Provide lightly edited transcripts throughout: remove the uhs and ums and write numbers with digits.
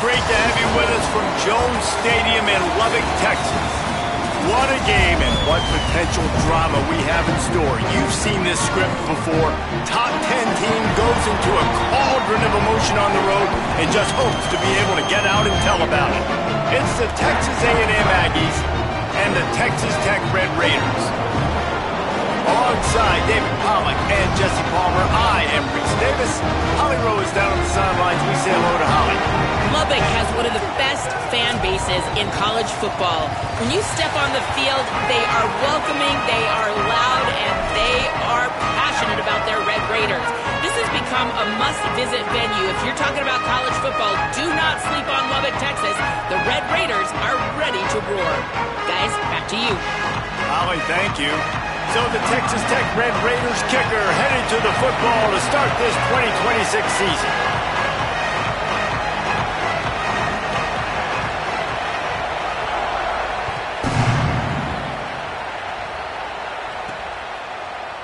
great to have you with us from Jones Stadium in Lubbock, Texas. What a game and what potential drama we have in store. You've seen this script before. Top 10 team goes into a cauldron of emotion on the road and just hopes to be able to get out and tell about it. It's the Texas A&M Aggies and the Texas Tech Red Raiders. Alongside David Pollack and Jesse Palmer, I am Reese Davis. Holly Rowe is down on the sidelines. We say hello to Holly. Lubbock has one of the best fan bases in college football. When you step on the field, they are welcoming, they are loud, and they are passionate about their Red Raiders. This has become a must-visit venue. If you're talking about college football, do not sleep on Lubbock, Texas. The Red Raiders are ready to roar. Guys, back to you. Holly, thank you. So the Texas Tech Red Raiders kicker headed to the football to start this 2026 season.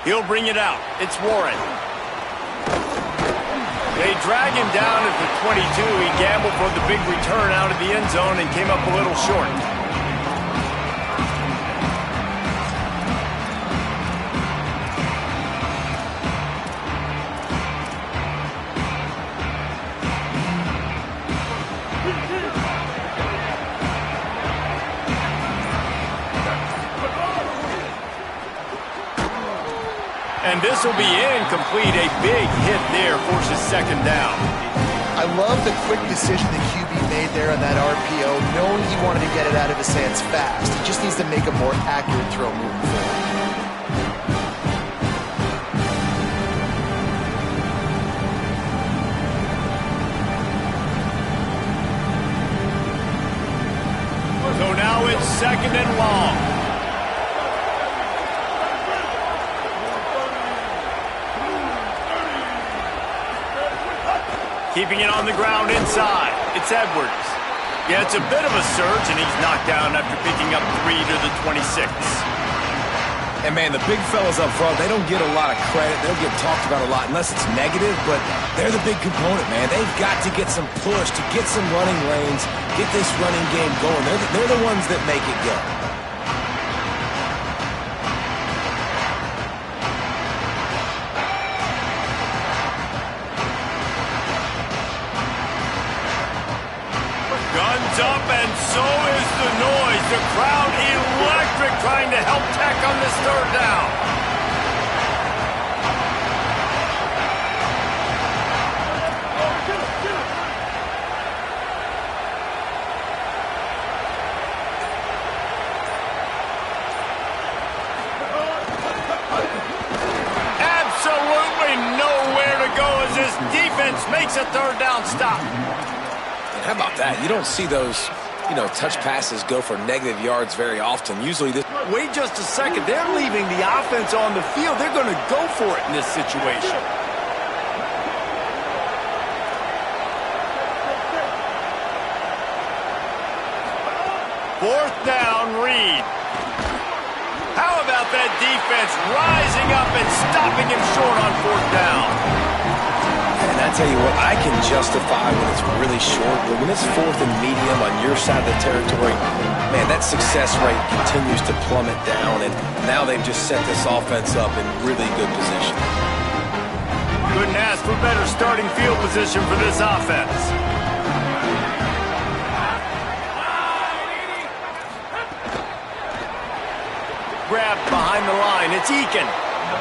He'll bring it out. It's Warren. They drag him down at the 22. He gambled for the big return out of the end zone and came up a little short. And this will be incomplete. A big hit there forces second down. I love the quick decision that QB made there on that RPO, knowing he wanted to get it out of his hands fast. He just needs to make a more accurate throw moving forward. So now it's second and long. Keeping it on the ground inside. It's Edwards. Yeah, it's a bit of a surge, and he's knocked down after picking up 3 to the 26. And, man, the big fellas up front, they don't get a lot of credit. They'll get talked about a lot unless it's negative, but they're the big component, man. They've got to get some push, to get some running lanes, get this running game going. They're the ones that make it go. Guns up, and so is the noise. The crowd electric, trying to help Tech on this third down. Absolutely nowhere to go as this defense makes a third down stop. How about that? You don't see those, touch passes go for negative yards very often. Usually this... Wait just a second. They're leaving the offense on the field. They're going to go for it in this situation. Fourth down, Reed. How about that defense rising up and stopping him short on fourth down? And I tell you what, I can justify when it's really short, but when it's fourth and medium on your side of the territory, man, that success rate continues to plummet down, and now they've just set this offense up in really good position. Couldn't ask for better starting field position for this offense. Grabbed behind the line, it's Eakin,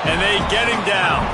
and they get him down.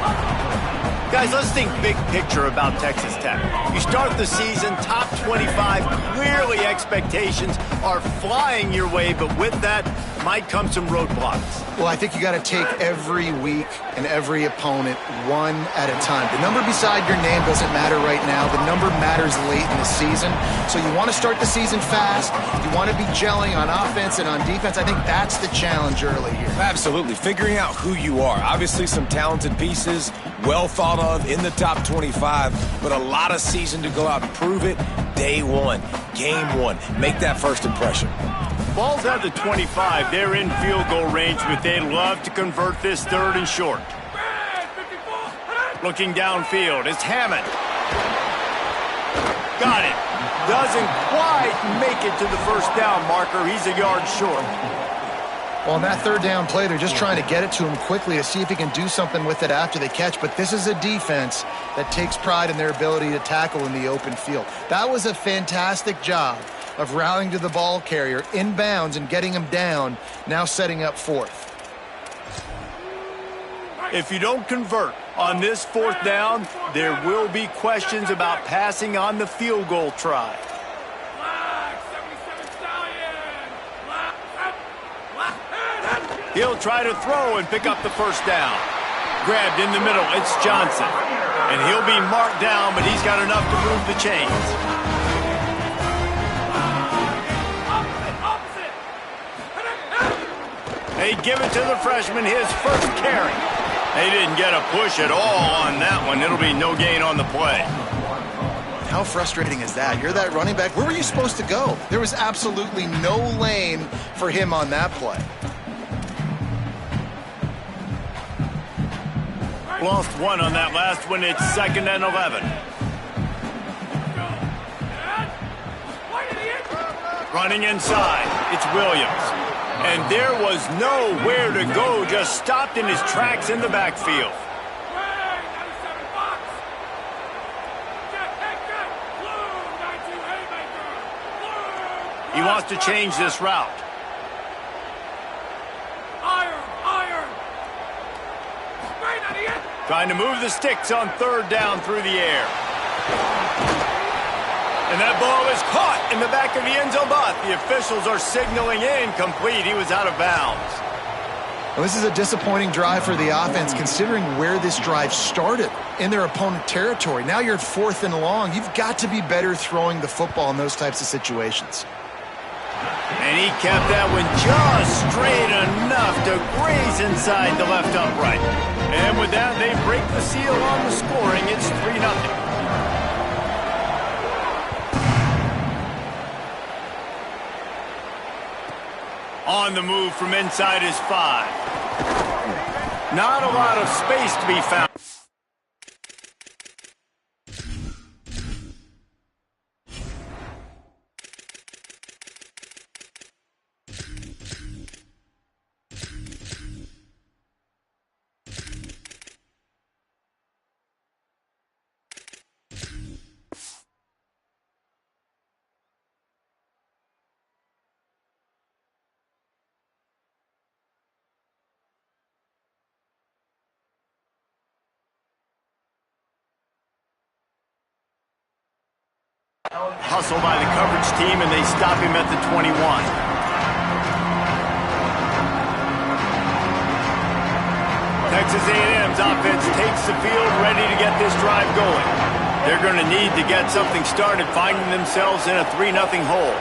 Guys, let's think big picture about Texas Tech. You start the season top 25. Clearly expectations are flying your way, but with that might come some roadblocks. Well, I think you got to take every week and every opponent one at a time. The number beside your name doesn't matter right now. The number matters late in the season. So you want to start the season fast. You want to be gelling on offense and on defense. I think that's the challenge early here. Absolutely. Figuring out who you are. Obviously some talented pieces, well thought of in the top 25, but a lot of season to go out and prove it. Day one, game one. Make that first impression. Ball's at the 25. They're in field goal range, but they'd love to convert this third and short. Looking downfield, it's Hammond. Got it. doesn't quite make it to the first down marker. He's a yard short. Well, on that third down play, they're just trying to get it to him quickly to see if he can do something with it after the catch. But this is a defense that takes pride in their ability to tackle in the open field. That was a fantastic job of rallying to the ball carrier inbounds and getting him down, now setting up fourth. If you don't convert on this fourth down, there will be questions about passing on the field goal try. He'll try to throw and pick up the first down. Grabbed in the middle, it's Johnson. And he'll be marked down, but he's got enough to move the chains. They give it to the freshman, his first carry. They didn't get a push at all on that one. It'll be no gain on the play. How frustrating is that? You're that running back. Where were you supposed to go? There was absolutely no lane for him on that play. Lost one on that last one. It's 2nd and 11. Running inside, it's Williams. And there was nowhere to go, just stopped in his tracks in the backfield. He wants to change this route. Trying to move the sticks on third down through the air. And that ball is caught in the back of the end zone, but the officials are signaling incomplete. He was out of bounds. Well, this is a disappointing drive for the offense, considering where this drive started, in their opponent territory. Now you're at 4th and long. You've got to be better throwing the football in those types of situations. And he kept that one just straight enough to graze inside the left upright. And with that, they break the seal on the scoring. It's 3-0. On the move from inside his 5. Not a lot of space to be found. Hustle by the coverage team, and they stop him at the 21. Texas A&M's offense takes the field, ready to get this drive going. They're going to need to get something started, finding themselves in a 3-0 hole.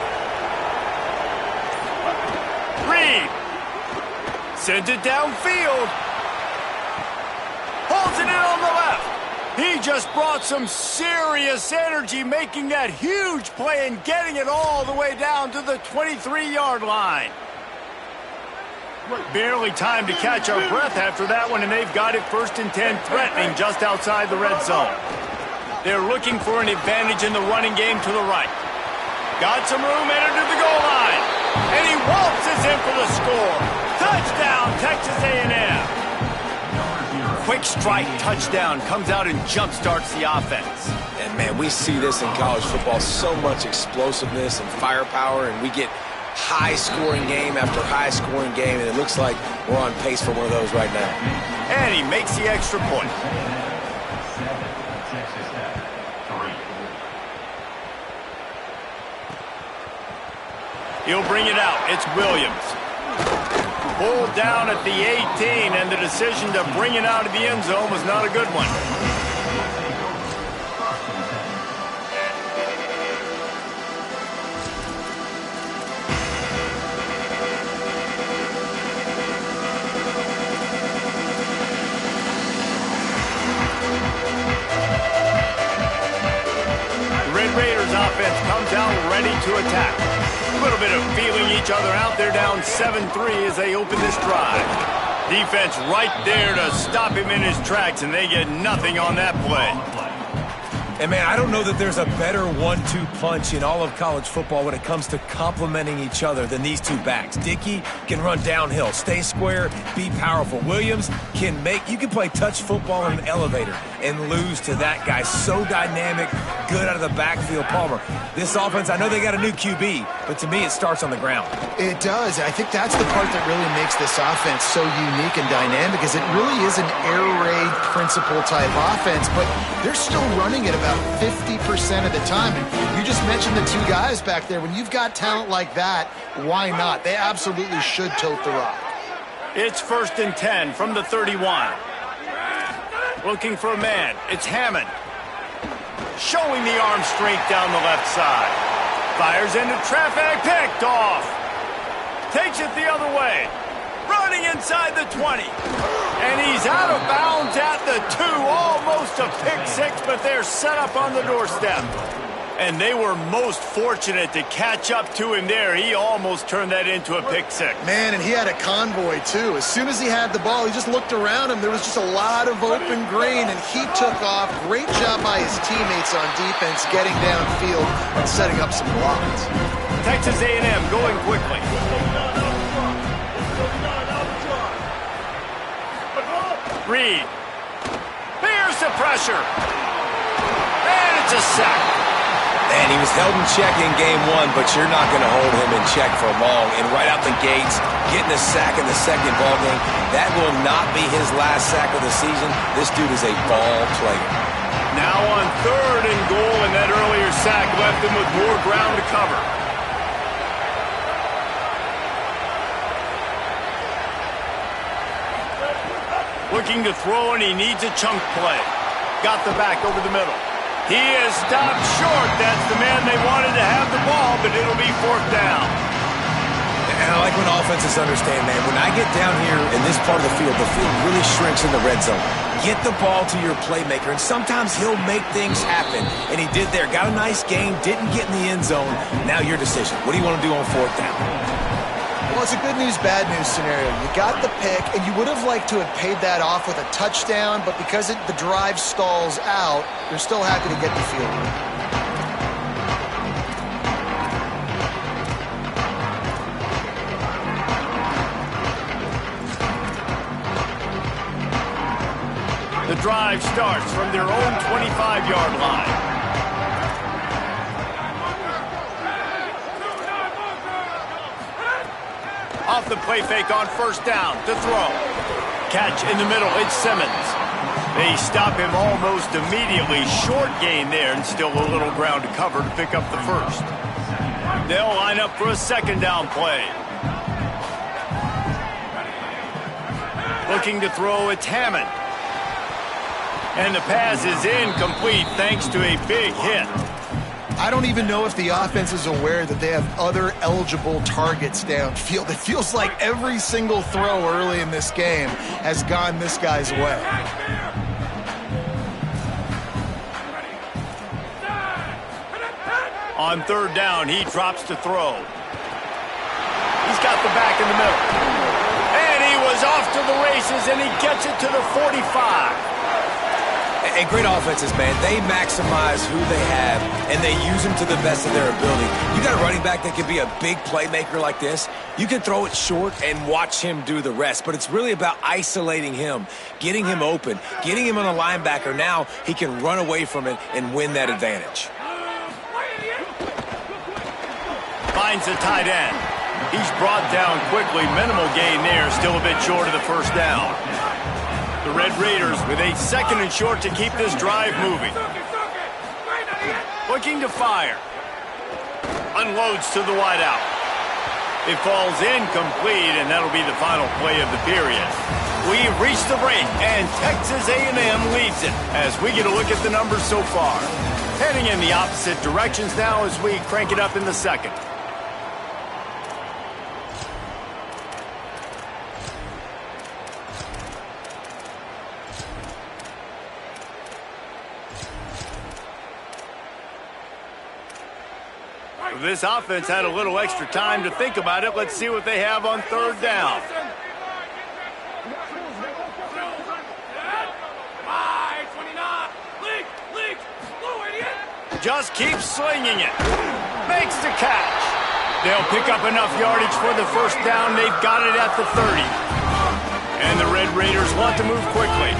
Reed sends it downfield. Holds it in on the left. He just brought some serious energy, making that huge play and getting it all the way down to the 23-yard line. Barely time to catch our breath after that one, and they've got it 1st and 10, threatening just outside the red zone. They're looking for an advantage in the running game to the right. Got some room, entered to the goal line, and he waltzes in for the score. Touchdown, Texas A&M. Quick strike touchdown, comes out and jump-starts the offense. And, man, we see this in college football, so much explosiveness and firepower, and we get high-scoring game after high-scoring game, and it looks like we're on pace for one of those right now. And he makes the extra point. He'll bring it out. It's Williams. Pulled down at the 18, and the decision to bring it out of the end zone was not a good one. The Red Raiders offense comes out ready to attack. A little bit of feeling each other out. They're down 7-3 as they open this drive. Defense right there to stop him in his tracks, and they get nothing on that play. And, man, I don't know that there's a better 1-2 punch in all of college football when it comes to complementing each other than these two backs. Dickey can run downhill, stay square, be powerful. Williams can make – you can play touch football in an elevator and lose to that guy. So dynamic, good out of the backfield. Palmer, this offense, I know they got a new QB, but to me it starts on the ground. It does. I think that's the part that really makes this offense so unique and dynamic, is it really is an air raid principle type offense, but they're still running it about 50% of the time. And you just mentioned the two guys back there. When you've got talent like that, why not? They absolutely should tote the rock. It's 1st and 10 from the 31. Looking for a man. It's Hammond. Showing the arm strength down the left side. Fires into traffic. Picked off. Takes it the other way. Running inside the 20. And he's out of bounds at the 2. Almost a pick six, but they're set up on the doorstep. And they were most fortunate to catch up to him there. He almost turned that into a pick six. Man, and he had a convoy, too. As soon as he had the ball, he just looked around him. There was just a lot of open green, and he took off. Great job by his teammates on defense, getting downfield and setting up some blocks. Texas A&M going quickly. Reed. Here's the pressure. And it's a sack. And he was held in check in game one, but you're not going to hold him in check for long. And right out the gates, getting a sack in the second ball game, that will not be his last sack of the season. This dude is a ball player. Now on 3rd and goal, and that earlier sack left him with more ground to cover. Looking to throw, and he needs a chunk play. Got the back over the middle. He is stopped short. That's the man they wanted to have the ball, but it'll be 4th down. And I like when offenses understand, man, when I get down here in this part of the field really shrinks in the red zone. Get the ball to your playmaker, and sometimes he'll make things happen. And he did there. Got a nice game, didn't get in the end zone. Now your decision. What do you want to do on 4th down? Well, it's a good news, bad news scenario. You got the pick, and you would have liked to have paid that off with a touchdown, but because the drive stalls out, you're still happy to get the field goal. The drive starts from their own 25-yard line. Off the play fake on 1st down to throw. Catch in the middle, it's Simmons. They stop him almost immediately. Short gain there, and still a little ground to cover to pick up the 1st. They'll line up for a 2nd down play. Looking to throw, it's Hammond. And the pass is incomplete thanks to a big hit. I don't even know if the offense is aware that they have other eligible targets downfield. It feels like every single throw early in this game has gone this guy's way. On 3rd down, he drops to throw. He's got the back in the middle. And he was off to the races, and he gets it to the 45. And great offenses, man, they maximize who they have, and they use them to the best of their ability. You got a running back that can be a big playmaker like this. You can throw it short and watch him do the rest, but it's really about isolating him, getting him open, getting him on a linebacker. Now he can run away from it and win that advantage. Finds the tight end. He's brought down quickly. Minimal gain there, still a bit short of the 1st down. The Red Raiders with a 2nd and short to keep this drive moving. Looking to fire. Unloads to the wideout. It falls incomplete, and that'll be the final play of the period. We've reached the break, and Texas A&M leads it as we get a look at the numbers so far. Heading in the opposite directions now as we crank it up in the 2nd. This offense had a little extra time to think about it. Let's see what they have on 3rd down. just keeps slinging it. Makes the catch. They'll pick up enough yardage for the first down. They've got it at the 30. And the Red Raiders want to move quickly.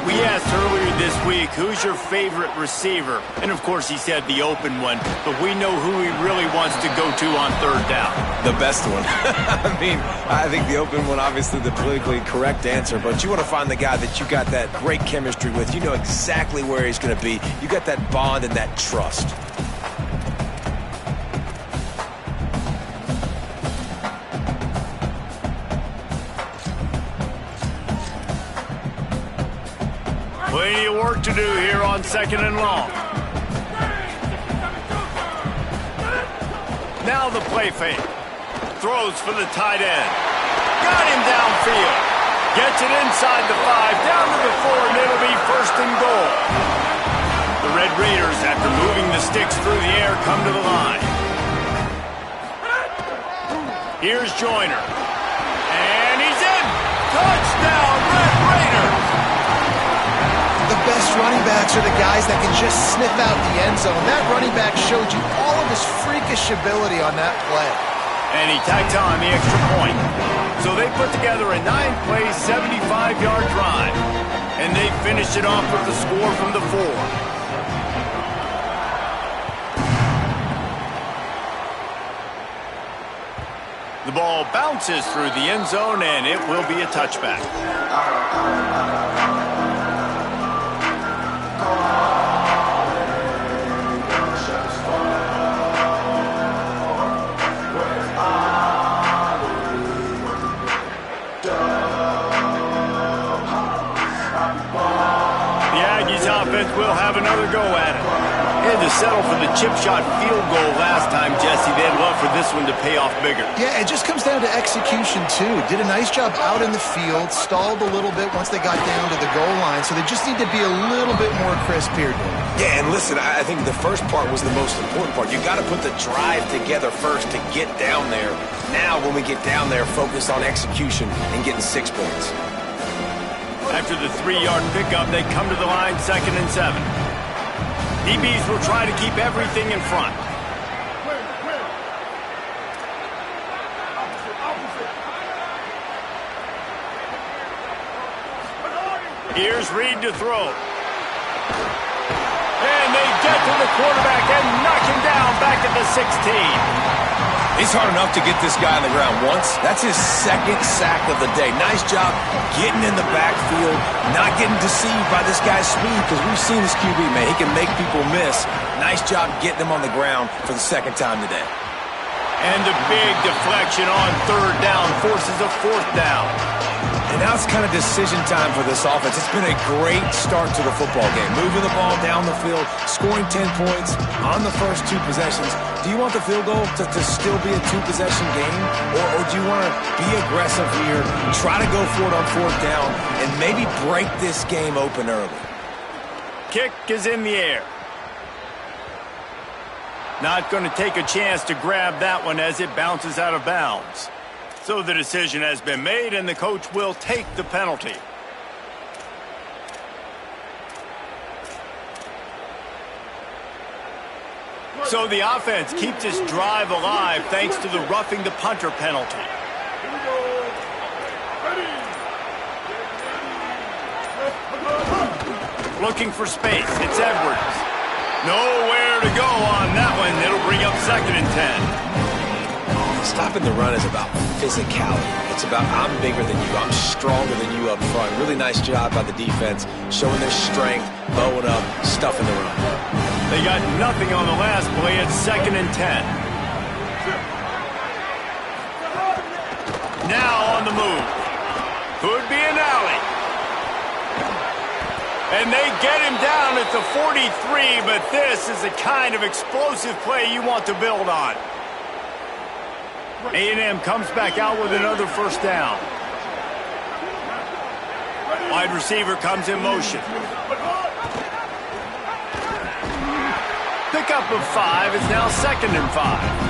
We asked earlier this week, who's your favorite receiver? And, of course, he said the open one. But we know who he really wants to go to on third down. The best one. I think the open one, obviously the politically correct answer. But you want to find the guy that you got that great chemistry with. You know exactly where he's going to be. You got that bond and that trust. Plenty of work to do here on 2nd and long. Now the play fake. Throws for the tight end. Got him downfield. Gets it inside the 5, down to the 4, and it'll be 1st and goal. The Red Raiders, after moving the sticks through the air, come to the line. Here's Joyner. And he's in. Touchdown, Red Raiders. The best running backs are the guys that can just sniff out the end zone. That running back showed you all of his freakish ability on that play. And he tacked on the extra point. So they put together a 9-play, 75-yard drive. And they finished it off with the score from the 4. The ball bounces through the end zone, and it will be a touchback. Will have another go at it. They had to settle for the chip shot field goal last time, Jesse. They'd love for this one to pay off bigger. Yeah, it just comes down to execution, too. Did a nice job out in the field, stalled a little bit once they got down to the goal line, so they just need to be a little bit more crisp here, Dave. Yeah, and listen, I think the first part was the most important part. You got to put the drive together first to get down there. Now, when we get down there, focus on execution and getting 6 points. After the 3-yard pickup, they come to the line 2nd and 7. DBs will try to keep everything in front. Here's Reed to throw. And they get to the quarterback and knock him down back at the 16. It's hard enough to get this guy on the ground once. That's his 2nd sack of the day. Nice job getting in the backfield, not getting deceived by this guy's speed, because we've seen this QB, man. He can make people miss. Nice job getting him on the ground for the 2nd time today. And a big deflection on 3rd down forces a 4th down. And now it's kind of decision time for this offense. It's been a great start to the football game. Moving the ball down the field, scoring 10 points on the first 2 possessions. Do you want the field goal to still be a 2-possession game? Or do you want to be aggressive here, try to go for it on 4th down, and maybe break this game open early? Kick is in the air. Not going to take a chance to grab that one as it bounces out of bounds. So the decision has been made, and the coach will take the penalty. So the offense keeps its drive alive thanks to the roughing the punter penalty. Looking for space. It's Edwards. Nowhere to go on that one. It'll bring up 2nd and 10. Stopping the run is about physicality. It's about I'm bigger than you. I'm stronger than you up front. Really nice job by the defense, showing their strength, bowing up, stuffing the run. They got nothing on the last play. It's 2nd and 10. Now on the move. Could be an alley. And they get him down at the 43, but this is the kind of explosive play you want to build on. A&M comes back out with another 1st down. Wide receiver comes in motion. Pickup of 5. It's now 2nd and 5.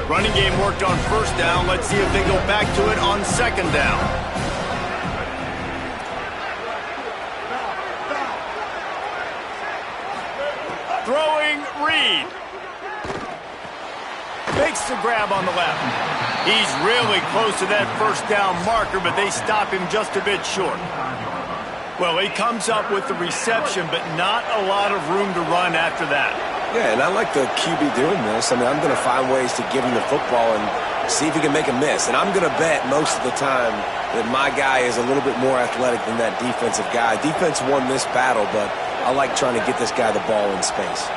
Running game worked on 1st down. Let's see if they go back to it on 2nd down. Throwing, Reed. Makes the grab on the left. He's really close to that first down marker, but they stop him just a bit short. Well, he comes up with the reception, but not a lot of room to run after that. Yeah, and I like the QB doing this. I mean, I'm going to find ways to give him the football and see if he can make a miss. And I'm going to bet most of the time that my guy is a little bit more athletic than that defensive guy. Defense won this battle, but I like trying to get this guy the ball in space.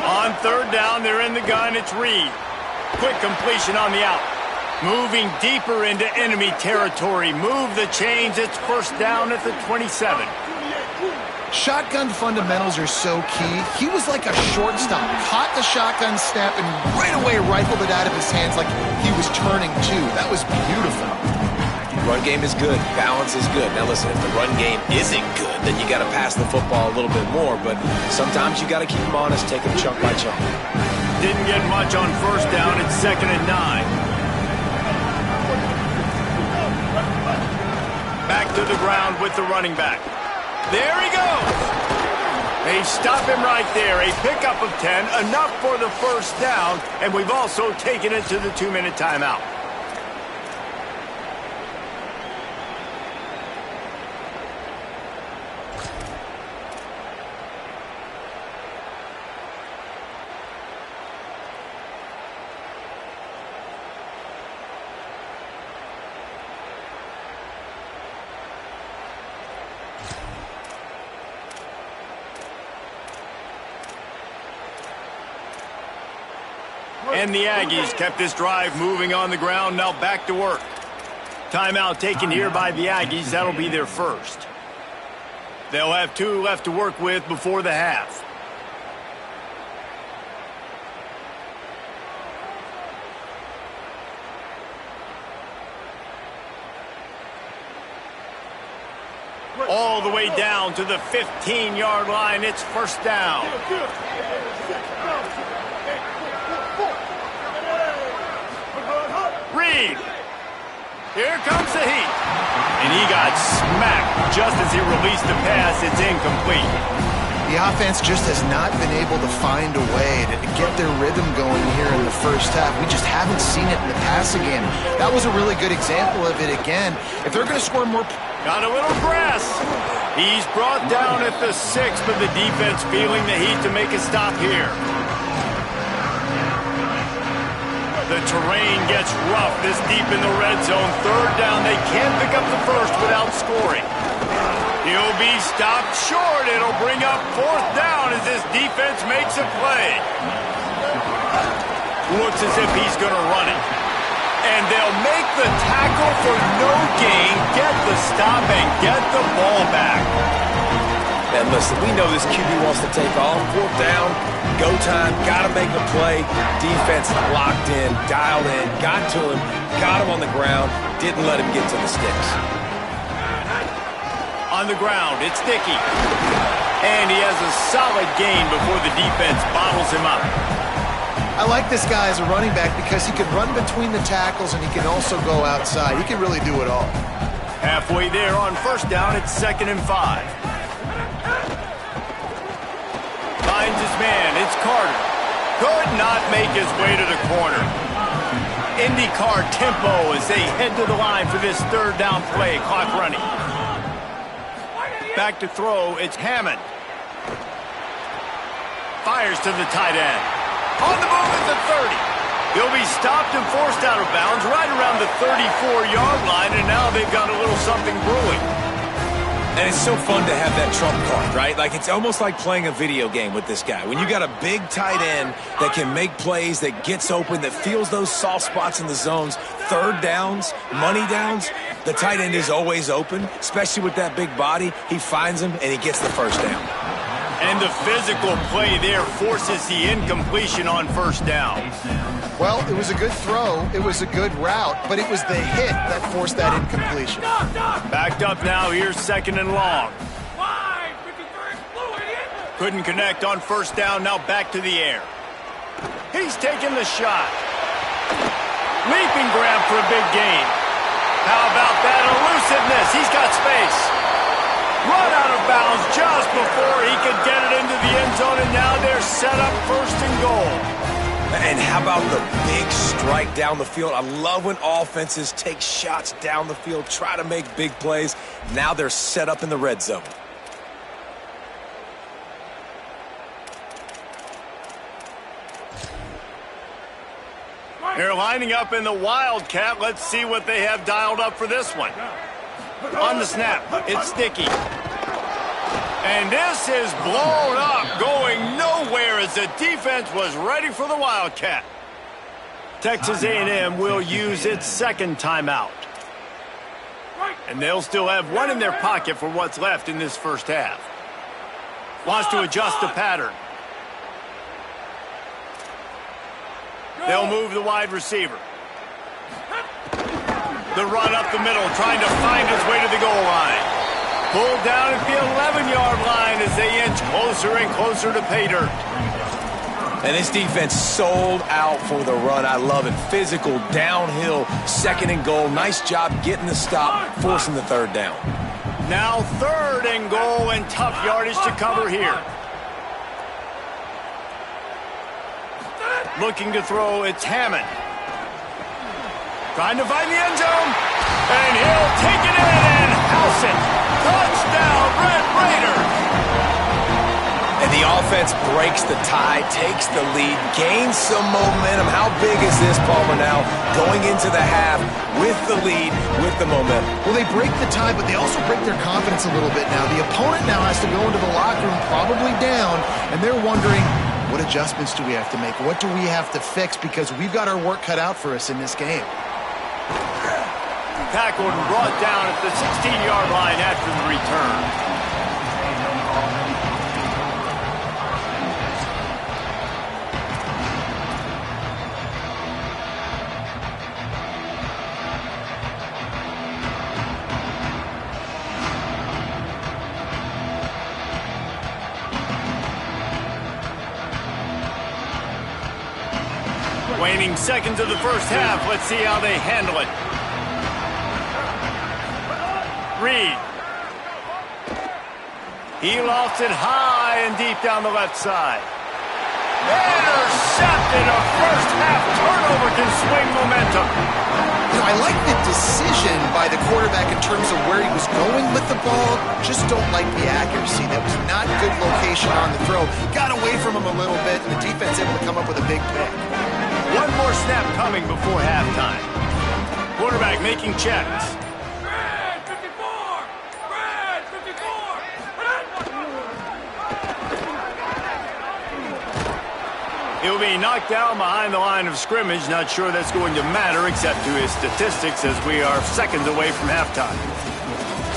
On third down, they're in the gun. It's Reed. Quick completion on the out. Moving deeper into enemy territory. Move the chains. It's first down at the 27. Shotgun fundamentals are so key. He was like a shortstop. Caught the shotgun snap and right away rifled it out of his hands like he was turning two. That was beautiful. Run game is good. Balance is good. Now listen, if the run game isn't good, then you got to pass the football a little bit more. But sometimes you got to keep them honest, take them chunk by chunk. Didn't get much on first down. It's 2nd and 9. Back to the ground with the running back. There he goes. They stop him right there. A pickup of 10, enough for the first down, and we've also taken it to the 2-minute timeout. And the Aggies kept this drive moving on the ground, now back to work. Timeout taken here by the Aggies. That'll be their first. They'll have 2 left to work with before the half. All the way down to the 15-yard line. It's first down. Reed. Here comes the heat. And he got smacked just as he released the pass. It's incomplete. The offense just has not been able to find a way to get their rhythm going here in the first half. We just haven't seen it in the passing game. That was a really good example of it again. If they're going to score more... Got a little press. He's brought down at the 6, but the defense feeling the heat to make a stop here. The terrain gets rough this deep in the red zone. Third down, they can't pick up the first without scoring. He'll be stopped short. It'll bring up fourth down as this defense makes a play. Looks as if he's going to run it. And they'll make the tackle for no gain, get the stop, and get the ball back. And listen, we know this QB wants to take off. Fourth down, go time, got to make a play. Defense locked in, dialed in, got to him, got him on the ground, didn't let him get to the sticks. On the ground, it's Dickey. And he has a solid gain before the defense bottles him up. I like this guy as a running back because he can run between the tackles and he can also go outside. He can really do it all. Halfway there on first down, it's 2nd and 5. Finds his man, it's Carter. Could not make his way to the corner. IndyCar tempo as they head to the line for this third down play. Clock running. Back to throw, it's Hammond. Fires to the tight end. On the move at the 30. He'll be stopped and forced out of bounds right around the 34-yard line, and now they've got a little something brewing. And it's so fun to have that trump card, right? Like, it's almost like playing a video game with this guy. When you got a big tight end that can make plays, that gets open, that feels those soft spots in the zones, third downs, money downs, the tight end is always open, especially with that big body. He finds him, and he gets the first down. And the physical play there forces the incompletion on first down. Well, it was a good throw, it was a good route, but it was the hit that forced that incompletion. Backed up now, here's 2nd and long. Couldn't connect on first down, now back to the air. He's taking the shot. Leaping grab for a big gain. How about that elusiveness? He's got space. Run out of bounds just before he could get it into the end And how about the big strike down the field? I love when offenses take shots down the field, try to make big plays. Now they're set up in the red zone. They're lining up in the Wildcat. Let's see what they have dialed up for this one. On the snap, it's sticky. And this is blown up, going nowhere as the defense was ready for the Wildcat. Texas A&M will use its second timeout. And they'll still have one in their pocket for what's left in this first half. Wants to adjust the pattern. They'll move the wide receiver. The run up the middle, trying to find his way to the goal line. Pulled down at the 11-yard line as they inch closer and closer to pay dirt. And this defense sold out for the run. I love it. Physical, downhill, second and goal. Nice job getting the stop, forcing the third down. Now third and goal and tough yardage to cover here. Looking to throw, it's Hammond. Trying to find the end zone. And he'll take it in and house it. Touchdown, Red Raiders. And the offense breaks the tie, takes the lead, gains some momentum. How big is this, Palmer, now going into the half with the lead, with the momentum? Well, they break the tie, but they also break their confidence a little bit now. The opponent now has to go into the locker room probably down, and they're wondering, what adjustments do we have to make? What do we have to fix? Because we've got our work cut out for us in this game. Tackled and brought down at the 16-yard line after the return. Waning seconds of the first half. Let's see how they handle it. Reed. He lofts it high and deep down the left side. Intercepted. A first half turnover can swing momentum. You know, I like the decision by the quarterback in terms of where he was going with the ball. Just don't like the accuracy. That was not good location on the throw. Got away from him a little bit, and the defense able to come up with a big pick. One more snap coming before halftime. Quarterback making checks. Red 54! Red 54! He'll be knocked down behind the line of scrimmage. Not sure that's going to matter except to his statistics as we are seconds away from halftime.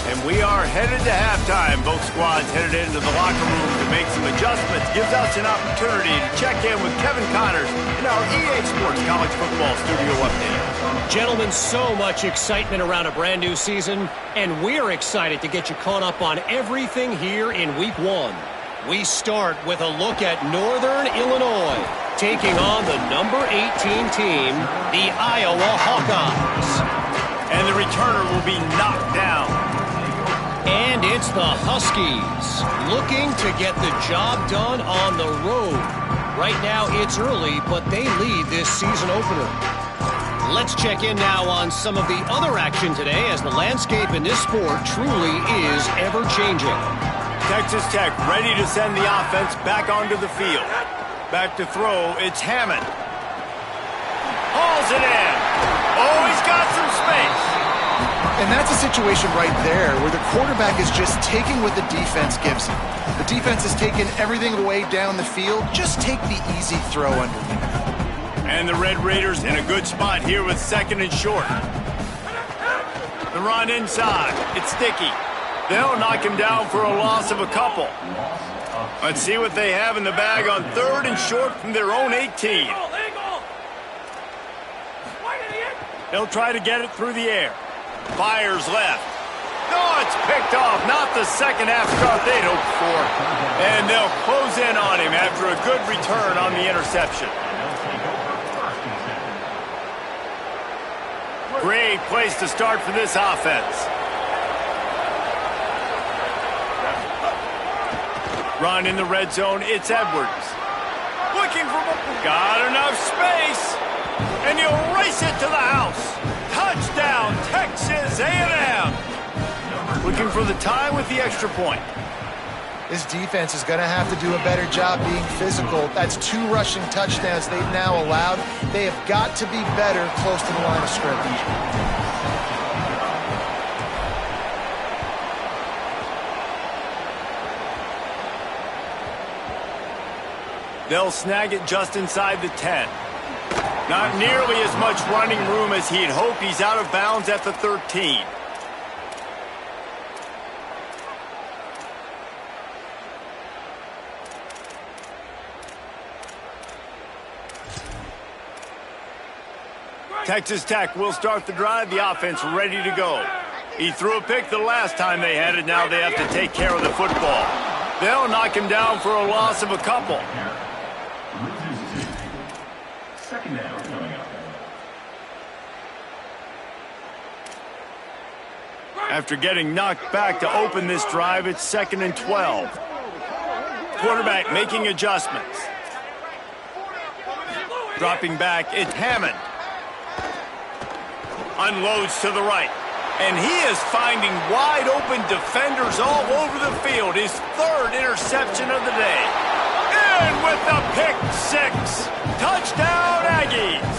And we are headed to halftime. Both squads headed into the locker room to make some adjustments. Gives us an opportunity to check in with Kevin Connors in our EA Sports College Football Studio Update. Gentlemen, so much excitement around a brand new season, and we're excited to get you caught up on everything here in Week 1. We start with a look at Northern Illinois, taking on the number 18 team, the Iowa Hawkeyes. And the returner will be knocked down. And it's the Huskies, looking to get the job done on the road. Right now it's early, but they lead this season opener. Let's check in now on some of the other action today as the landscape in this sport truly is ever-changing. Texas Tech ready to send the offense back onto the field. Back to throw, it's Hammond. Hauls it in. Oh, he's got some space. And that's a situation right there where the quarterback is just taking what the defense gives him. The defense has taken everything away down the field. Just take the easy throw underneath. And the Red Raiders in a good spot here with second and short. The run inside. It's sticky. They'll knock him down for a loss of a couple. Let's see what they have in the bag on third and short from their own 18. They'll try to get it through the air. Fires left. No, it's picked off. Not the second half start they'd hoped for. And they'll close in on him after a good return on the interception. Great place to start for this offense. Run in the red zone, it's Edwards. Looking for more. Got enough space. And he'll race it to the house. Touchdown, Texas A&M. Looking for the tie with the extra point. This defense is going to have to do a better job being physical. That's 2 rushing touchdowns they've now allowed. They have got to be better close to the line of scrimmage. They'll snag it just inside the 10. Not nearly as much running room as he'd hoped. He's out of bounds at the 13. Texas Tech will start the drive. The offense ready to go. He threw a pick the last time they had it. Now they have to take care of the football. They'll knock him down for a loss of a couple. After getting knocked back to open this drive, it's 2nd and 12. Quarterback making adjustments. Dropping back, it's Hammond. Unloads to the right. And he is finding wide open defenders all over the field. His 3rd interception of the day. And with the pick 6. Touchdown Aggies.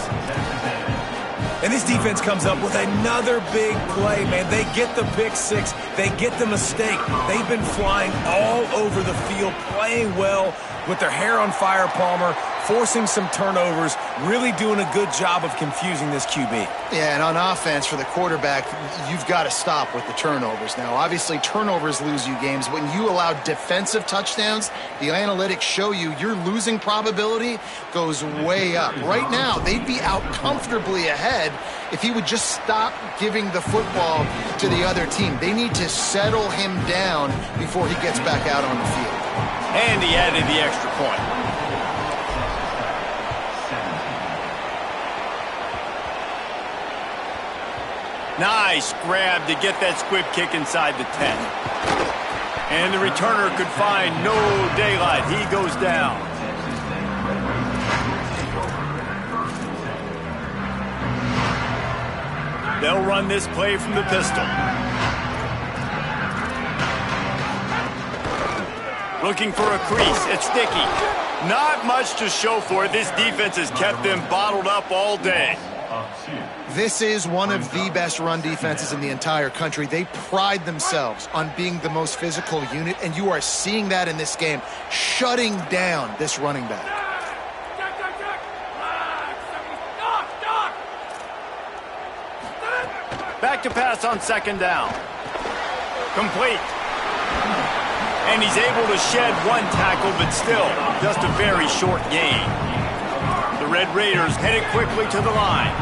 And this defense comes up with another big play, man. They get the pick 6. They get the mistake. They've been flying all over the field, playing well with their hair on fire, Palmer, forcing some turnovers, really doing a good job of confusing this QB. Yeah, and on offense for the quarterback, you've got to stop with the turnovers. Now, obviously, turnovers lose you games. When you allow defensive touchdowns, the analytics show you your losing probability goes way up. Right now, they'd be out comfortably ahead if he would just stop giving the football to the other team. They need to settle him down before he gets back out on the field. And he added the extra point. Nice grab to get that squib kick inside the 10. And the returner could find no daylight. He goes down. They'll run this play from the pistol. Looking for a crease. It's sticky. Not much to show for it. This defense has kept them bottled up all day. This is one of the best run defenses in the entire country. They pride themselves on being the most physical unit, and you are seeing that in this game, shutting down this running back. Back to pass on 2nd down. Complete. And he's able to shed 1 tackle, but still just a very short gain. The Red Raiders headed quickly to the line.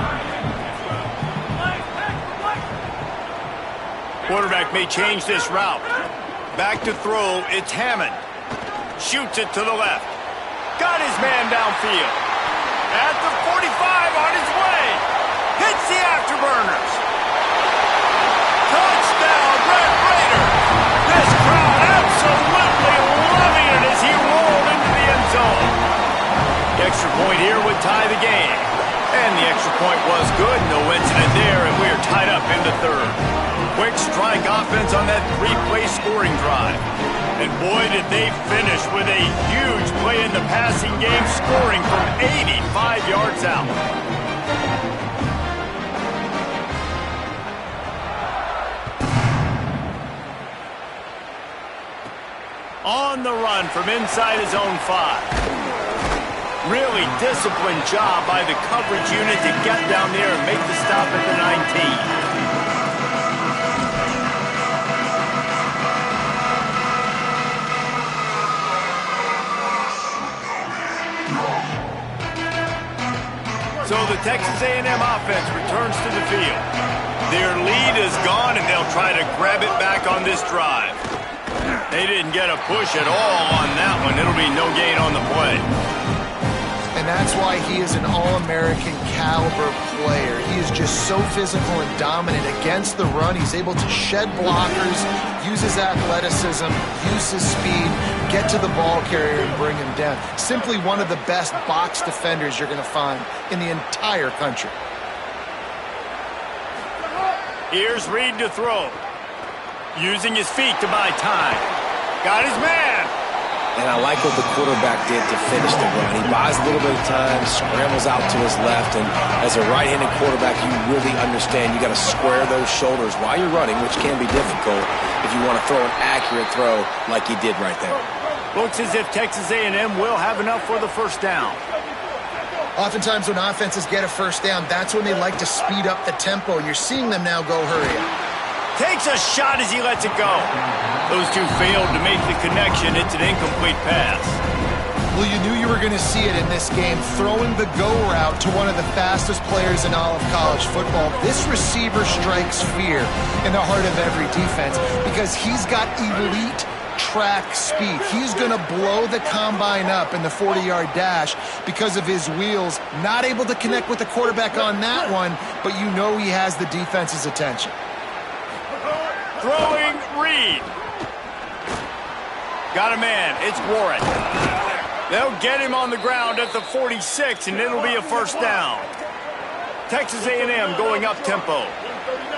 Quarterback may change this route. Back to throw, it's Hammond. Shoots it to the left. Got his man downfield. At the 45 on his way. Hits the afterburners. Touchdown, Red Raiders. This crowd absolutely loving it as he rolled into the end zone. The extra point here would tie the game. And the extra point was good. No incident there, and we are tied up in the 3rd. Quick strike offense on that 3-play scoring drive. And boy, did they finish with a huge play in the passing game, scoring from 85 yards out. On the run from inside his own 5. Really disciplined job by the coverage unit to get down there and make the stop at the 19. So the Texas A&M offense returns to the field. Their lead is gone, and they'll try to grab it back on this drive. They didn't get a push at all on that one. It'll be no gain on the play. And And that's why he is an all-American caliber player. He is just so physical and dominant against the run. He's able to shed blockers, use his athleticism, use his speed, get to the ball carrier and bring him down. Simply one of the best box defenders you're going to find in the entire country. Here's Reed to throw. Using his feet to buy time. Got his man. And I like what the quarterback did to finish the run. He buys a little bit of time, scrambles out to his left, and as a right-handed quarterback, you really understand you got to square those shoulders while you're running, which can be difficult if you want to throw an accurate throw like he did right there. Looks as if Texas A&M will have enough for the first down. Oftentimes when offenses get a first down, that's when they like to speed up the tempo, and you're seeing them now go hurry up. Takes a shot as he lets it go. Those two failed to make the connection. It's an incomplete pass. Well, you knew you were going to see it in this game, throwing the go route to one of the fastest players in all of college football. This receiver strikes fear in the heart of every defense because he's got elite track speed. He's going to blow the combine up in the 40-yard dash because of his wheels. Not able to connect with the quarterback on that one, but you know he has the defense's attention. Throwing Reed. Got a man. It's Warren. They'll get him on the ground at the 46, and it'll be a first down. Texas A&M going up tempo.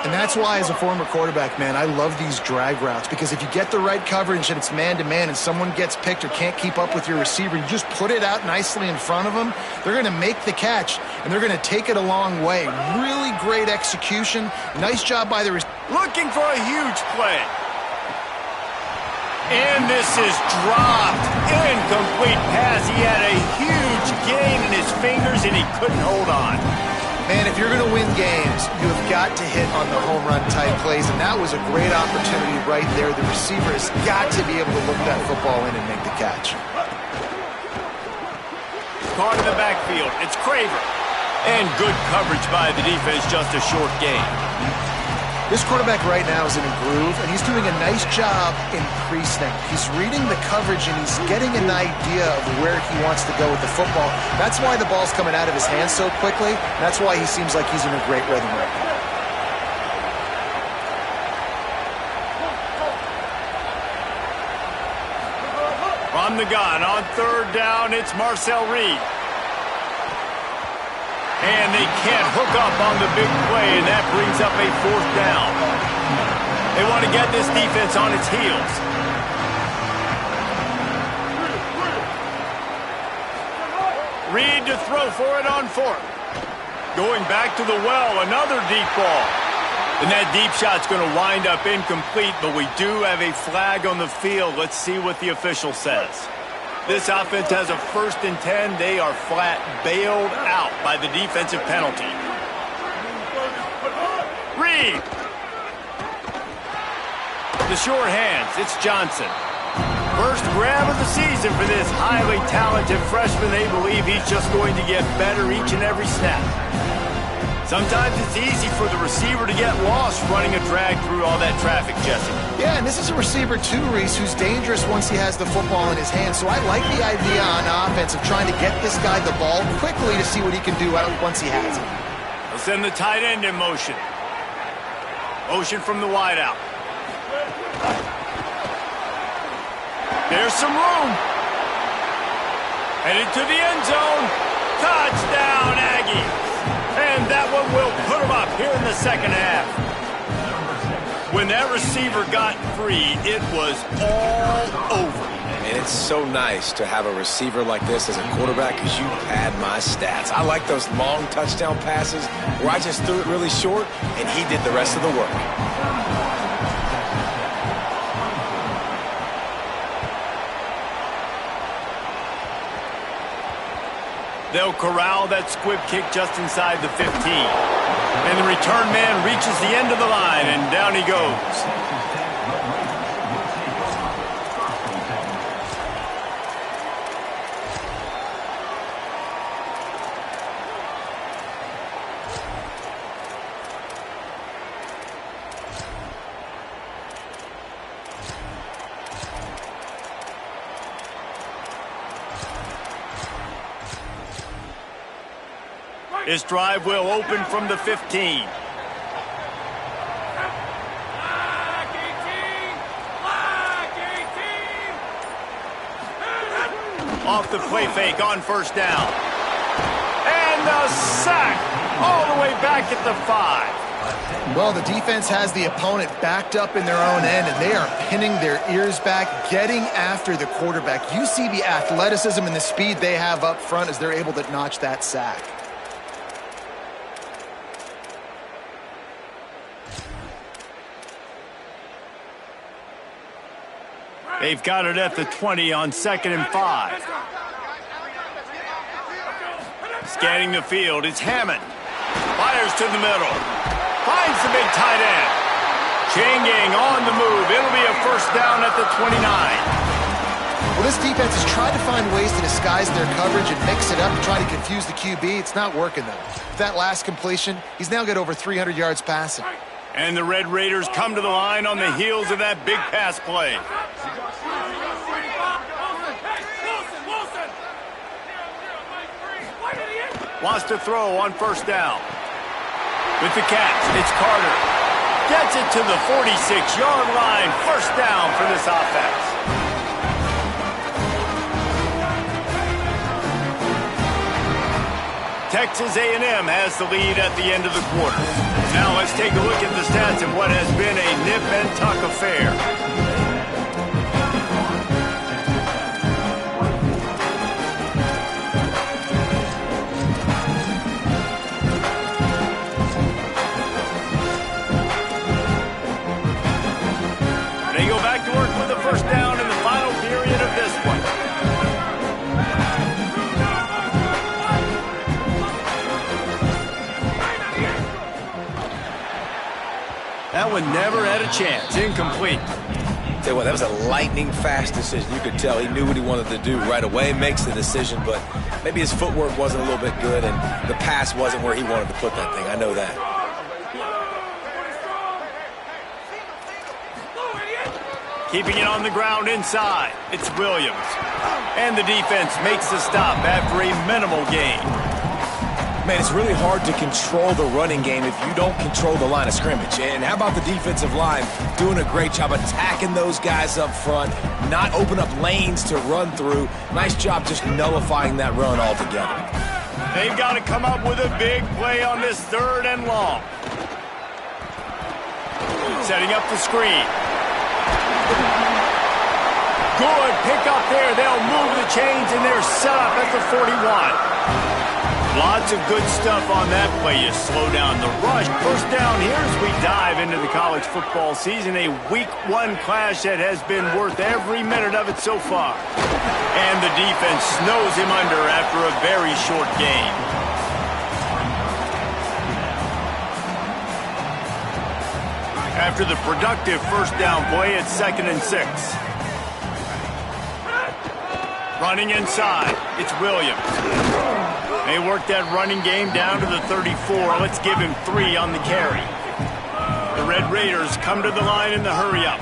And that's why, as a former quarterback, man, I love these drag routes, because if you get the right coverage and it's man-to-man and someone gets picked or can't keep up with your receiver, you just put it out nicely in front of them, they're going to make the catch, and they're going to take it a long way. Really great execution. Nice job by the receiver. Looking for a huge play. And this is dropped. Incomplete pass. He had a huge gain in his fingers, and he couldn't hold on. Man, if you're going to win games, you have got to hit on the home run type plays, and that was a great opportunity right there. The receiver has got to be able to look that football in and make the catch. Caught in the backfield. It's Craver. And good coverage by the defense, just a short gain. This quarterback right now is in a groove, and he's doing a nice job in crease now. He's reading the coverage, and he's getting an idea of where he wants to go with the football. That's why the ball's coming out of his hands so quickly. That's why he seems like he's in a great rhythm right now. From the gun, on third down, it's Marcel Reed. And they can't hook up on the big play, and that brings up a fourth down. They want to get this defense on its heels. Reed to throw for it on fourth. Going back to the well, another deep ball. And that deep shot's going to wind up incomplete, but we do have a flag on the field. Let's see what the official says. This offense has a 1st and 10. They are flat bailed out by the defensive penalty. Reed. The short hands. It's Johnson. First grab of the season for this highly talented freshman. They believe he's just going to get better each and every snap. Sometimes it's easy for the receiver to get lost running a drag through all that traffic, Jesse. Yeah, and this is a receiver too, Reese, who's dangerous once he has the football in his hands. So I like the idea on offense of trying to get this guy the ball quickly to see what he can do once he has it. They'll send the tight end in motion. Motion from the wideout. There's some room. Headed to the end zone. Touchdown, Aggies. And that one will put him up here in the second half. When that receiver got free, it was all over. And it's so nice to have a receiver like this as a quarterback because you pad my stats. I like those long touchdown passes where I just threw it really short and he did the rest of the work. They'll corral that squib kick just inside the 15. And the return man reaches the end of the line, and down he goes. This drive will open from the 15. Off the play fake on first down. And the sack all the way back at the 5. Well, the defense has the opponent backed up in their own end, and they are pinning their ears back, getting after the quarterback. You see the athleticism and the speed they have up front as they're able to notch that sack. They've got it at the 20 on 2nd and 5. Scanning the field, it's Hammond. Fires to the middle. Finds the big tight end. Chain gang on the move. It'll be a first down at the 29. Well, this defense has tried to find ways to disguise their coverage and mix it up to try to confuse the QB. It's not working, though. With that last completion, he's now got over 300 yards passing. And the Red Raiders come to the line on the heels of that big pass play. Wants to throw on first down. With the catch, it's Carter. Gets it to the 46-yard line. First down for this offense. Texas A&M has the lead at the end of the quarter. Now let's take a look at the stats of what has been a nip and tuck affair. They go back to work with the first down in the final period of this one. That one never had a chance. Incomplete. Tell you what, that was a lightning-fast decision. You could tell he knew what he wanted to do right away, makes the decision, but maybe his footwork wasn't a little bit good, and the pass wasn't where he wanted to put that thing. I know that. Keeping it on the ground inside. It's Williams. And the defense makes the stop after a minimal gain. Man, it's really hard to control the running game if you don't control the line of scrimmage. And how about the defensive line doing a great job attacking those guys up front, not open up lanes to run through. Nice job just nullifying that run altogether. They've got to come up with a big play on this 3rd and long. Setting up the screen. Good pick up there. They'll move the chains, and they're set up at the 41. Lots of good stuff on that play. You slow down the rush. First down here as we dive into the college football season. A week 1 clash that has been worth every minute of it so far. And the defense snows him under after a very short game. After the productive first down play, it's 2nd and 6. Running inside, it's Williams. They work that running game down to the 34. Let's give him 3 on the carry. The Red Raiders come to the line in the hurry-up.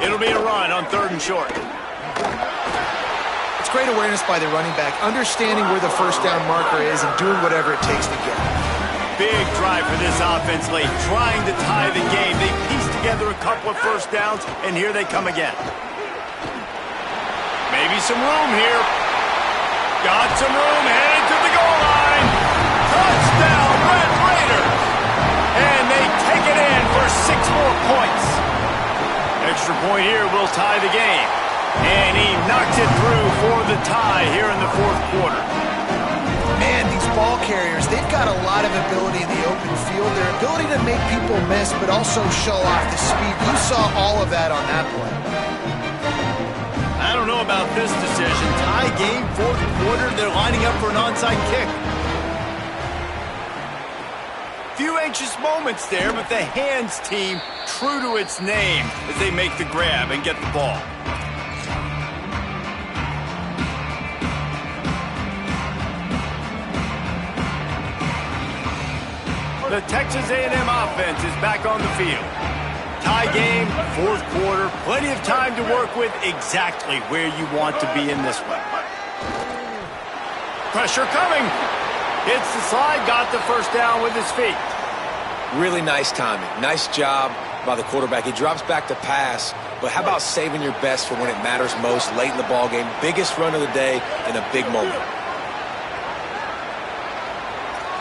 It'll be a run on 3rd and short. It's great awareness by the running back, understanding where the first down marker is and doing whatever it takes to get it. Big drive for this offense late, trying to tie the game. They piece together a couple of first downs, and here they come again. Maybe some room here. Got some room, headed to the goal line. Touchdown, Red Raiders. And they take it in for 6 more points. Extra point here will tie the game. And he knocks it through for the tie here in the 4th quarter. Man, these ball carriers, they've got a lot of ability in the open field. Their ability to make people miss, but also show off the speed. You saw all of that on that play. I don't know about this decision. Tie game, 4th quarter. They're lining up for an onside kick. Few anxious moments there, but the hands team true to its name as they make the grab and get the ball. The Texas A&M offense is back on the field. Tie game, 4th quarter, plenty of time to work with, exactly where you want to be in this one. Pressure coming. Hits the slide, got the first down with his feet. Really nice timing. Nice job by the quarterback. He drops back to pass, but how about saving your best for when it matters most late in the ball game? Biggest run of the day in a big moment.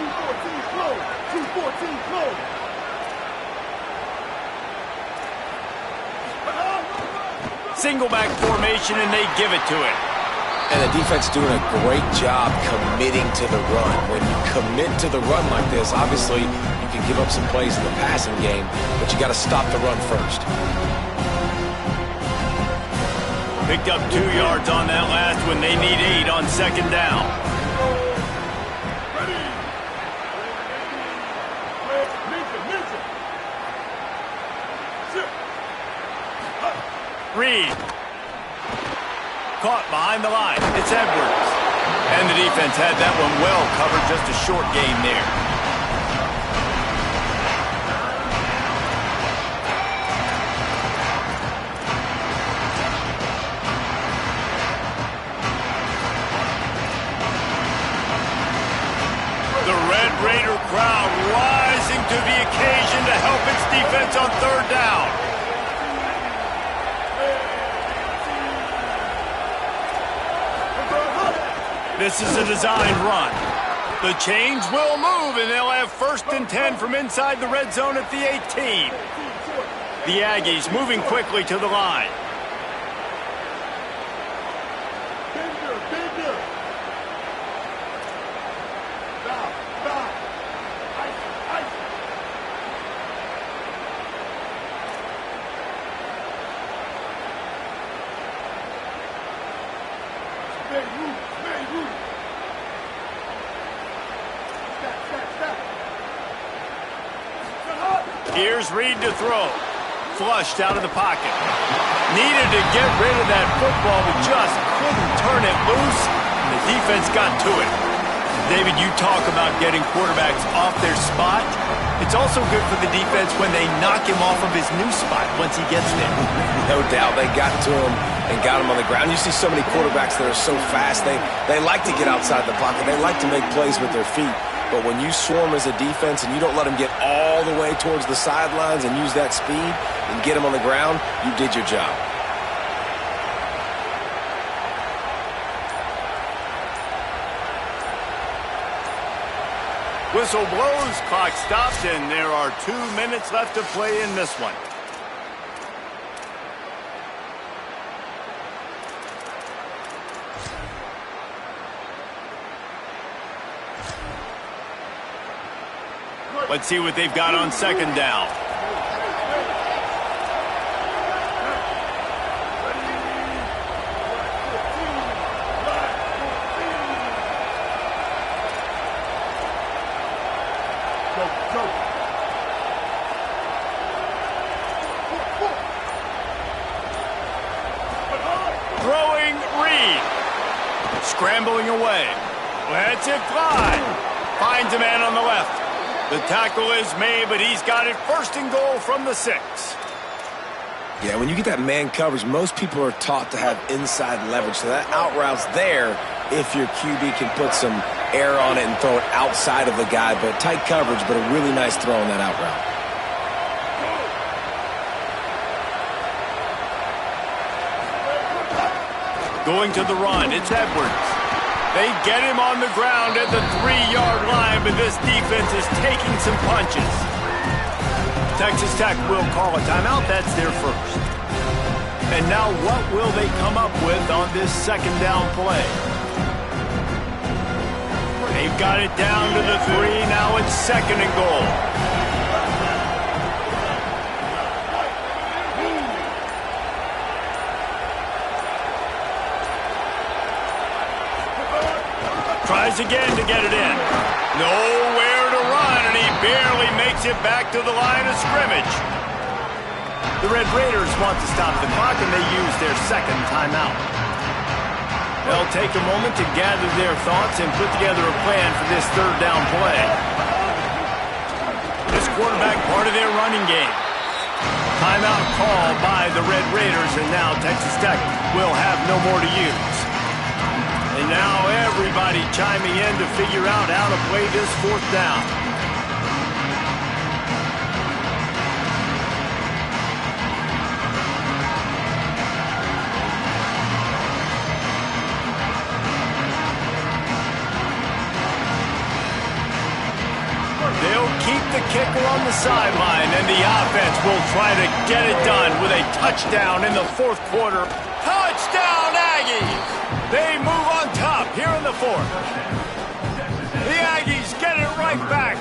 2-14 close. 2-14 close. Single back formation, and they give it to it. And the defense doing a great job committing to the run. When you commit to the run like this, obviously you can give up some plays in the passing game, but you got to stop the run first. Picked up 2 yards on that last one. They need 8 on second down. Reed. Caught behind the line. It's Edwards. And the defense had that one well covered. Just a short gain there. The Red Raider crowd rising to the occasion to help its defense on third down. This is a designed run. The chains will move, and they'll have 1st and 10 from inside the red zone at the 18. The Aggies moving quickly to the line. Here's Reed to throw. Flushed out of the pocket. Needed to get rid of that football, but just couldn't turn it loose. The defense got to it. David, you talk about getting quarterbacks off their spot. It's also good for the defense when they knock him off of his new spot once he gets there. No doubt. They got to him and got him on the ground. You see so many quarterbacks that are so fast. They like to get outside the pocket. They like to make plays with their feet. But when you swarm as a defense and you don't let them get all the way towards the sidelines and use that speed and get them on the ground, you did your job. Whistle blows, clock stops, and there are 2 minutes left to play in this one. Let's see what they've got on second down. Throwing Reed. Scrambling away. Lets it fly. Finds a man on the left. The tackle is made, but he's got it 1st and goal from the 6. Yeah, when you get that man coverage, most people are taught to have inside leverage. So that out route's there if your QB can put some air on it and throw it outside of the guy. But tight coverage, but a really nice throw on that out route. Going to the run, it's Edwards. They get him on the ground at the 3-yard line, but this defense is taking some punches. Texas Tech will call a timeout. That's their first. And now what will they come up with on this second down play? They've got it down to the 3. Now it's 2nd and goal. Tries again to get it in. Nowhere to run, and he barely makes it back to the line of scrimmage. The Red Raiders want to stop the clock, and they use their 2nd timeout. They'll take a moment to gather their thoughts and put together a plan for this 3rd down play. This quarterback part of their running game. Timeout called by the Red Raiders, and now Texas Tech will have no more to use. And now everybody chiming in to figure out how to play this fourth down. They'll keep the kicker on the sideline, and the offense will try to get it done with a touchdown in the fourth quarter. Touchdown, Aggies! They move on top here in the fourth. The Aggies get it right back.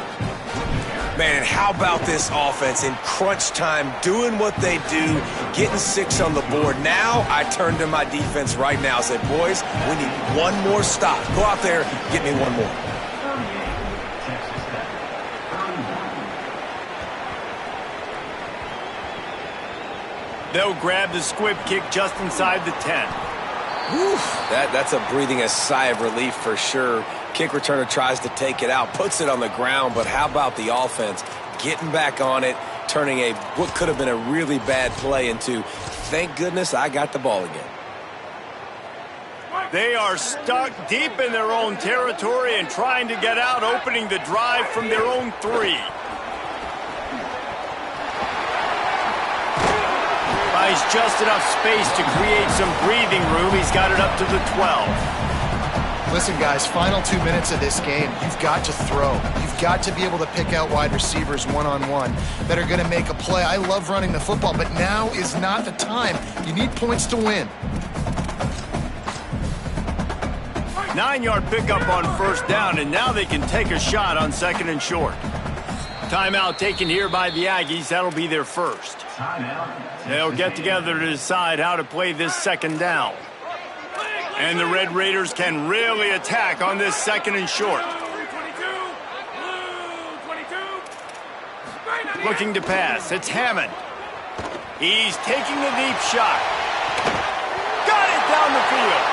Man, and how about this offense in crunch time, doing what they do, getting 6 on the board. Now I turn to my defense right now and say, boys, we need one more stop. Go out there, get me one more. They'll grab the squib kick just inside the 10. Whew, that's a breathing a sigh of relief for sure. Kick returner tries to take it out, puts it on the ground, but how about the offense getting back on it, turning what could have been a really bad play into, thank goodness I got the ball again. They are stuck deep in their own territory and trying to get out, opening the drive from their own 3. Buys just enough space to create some breathing room. He's got it up to the 12. Listen, guys, final 2 minutes of this game, you've got to throw. You've got to be able to pick out wide receivers one-on-one that are going to make a play. I love running the football, but now is not the time. You need points to win. 9-yard pickup on first down, and now they can take a shot on 2nd and short. Timeout taken here by the Aggies. That'll be their first. They'll get together to decide how to play this 2nd down. And the Red Raiders can really attack on this 2nd and short. Looking to pass. It's Hammond. He's taking the deep shot. Got it down the field.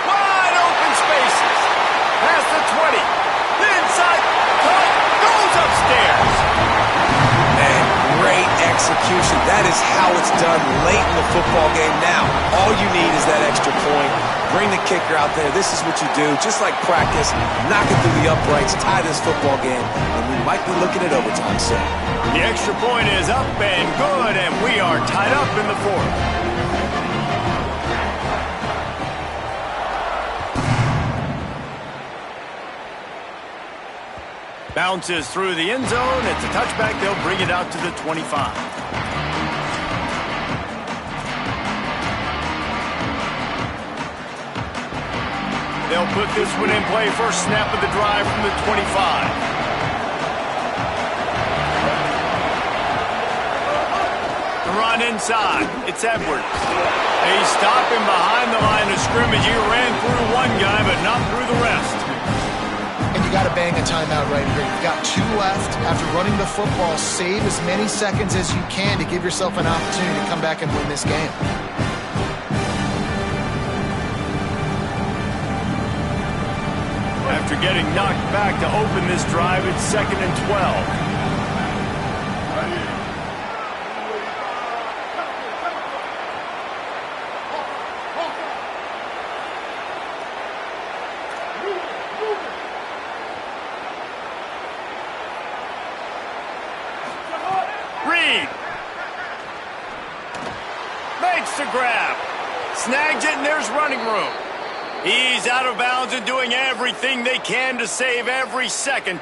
Wide open spaces. Past the 20. The inside. Caught. Goes upstairs. Man, great execution. That is how it's done late in the football game. Now, all you need is that extra point. Bring the kicker out there. This is what you do. Just like practice, knock it through the uprights, tie this football game, and we might be looking at overtime soon. The extra point is up and good, and we are tied up in the fourth. Bounces through the end zone. It's a touchback. They'll bring it out to the 25. They'll put this one in play. First snap of the drive from the 25. The run inside. It's Edwards. They stop him behind the line of scrimmage. He ran through one guy, but not through the rest. And you got to bang a timeout right here. You've got 2 left. After running the football, save as many seconds as you can to give yourself an opportunity to come back and win this game. After getting knocked back to open this drive, it's 2nd and 12. Reed makes the grab, snags it, and there's running room. He's out of bounds and doing everything they can to save every second.